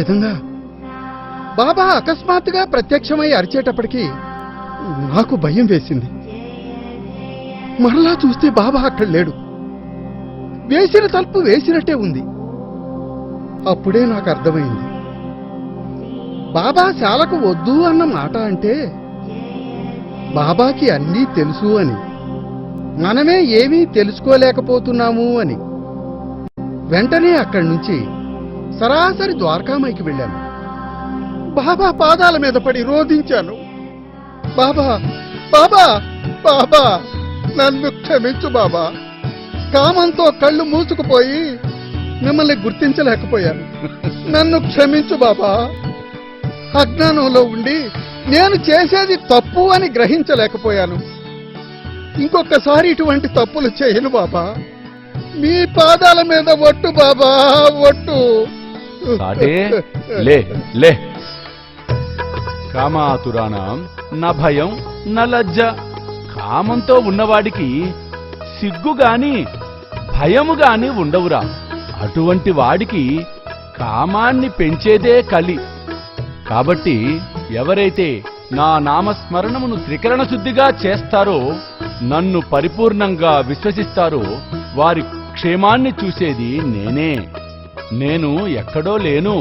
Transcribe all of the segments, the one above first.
విధంగా బాబా అకస్మాత్తుగా ప్రత్యక్షమై అరిచేటప్పటికీ నాకు భయం వేసింది. మరలా చూస్తే బాబా అక్కడ లేడు. వేసిన తలుపు వేసినట్టే ఉంది. అప్పుడే నాకు అర్థమైంది, బాబా శాలకు వద్దు అన్న మాట అంటే బాబాకి అన్నీ తెలుసు అని, మనమే ఏమీ తెలుసుకోలేకపోతున్నాము అని. వెంటనే అక్కడి నుంచి సరాసరి ద్వారకామాయికి వెళ్ళాను. బాబా పాదాల మీద పడి రోధించాను, బాబా బాబా బాబా నన్ను క్షమించు బాబా. కామంతో కళ్ళు మూసుకుపోయి మిమ్మల్ని గుర్తించలేకపోయాను. నన్ను క్షమించు బాబా. అజ్ఞానంలో ఉండి నేను చేసేది తప్పు అని గ్రహించలేకపోయాను. ఇంకొకసారి ఇటువంటి తప్పులు చేయను బాబా. మీ పాదాల మీద ఒట్టు బాబా, ఒట్టు. లే లే కామాతురాణం నా భయం నా లజ్జ. కామంతో ఉన్నవాడికి సిగ్గు గాని భయము గాని ఉండవురా. అటువంటి వాడికి కామాన్ని పెంచేదే కలి. కాబట్టి ఎవరైతే నా నామస్మరణమును త్రికరణ శుద్ధిగా చేస్తారో, నన్ను పరిపూర్ణంగా విశ్వసిస్తారో, వారి క్షేమాన్ని చూసేది నేనే. నేను ఎక్కడో లేను,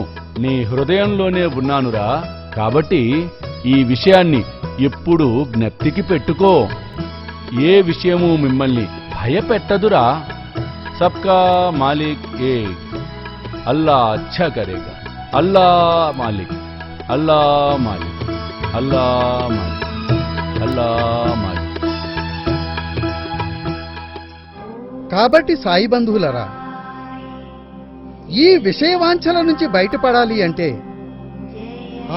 నీ హృదయంలోనే ఉన్నానురా. కాబట్టి ఈ విషయాన్ని ఎప్పుడూ జ్ఞప్తికి పెట్టుకో. ఏ విషయము మిమ్మల్ని భయపెట్టదురా. సబ్కా మాలిక్ ఏక్, అల్లా అచ్చా కరేగా. అల్లా మాలిక్, అల్లా మాలిక్, అల్లా మాలిక్, అల్లా మాలిక్. కాబట్టి సాయి బంధువులరా, ఈ విషయవాంఛల నుంచి బయటపడాలి అంటే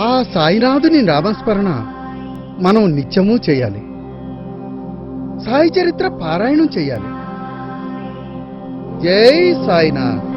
ఆ సాయినాథుని నామస్మరణ మనం నిత్యమూ చేయాలి. సాయి చరిత్ర పారాయణం చేయాలి. జై సాయినాథ్.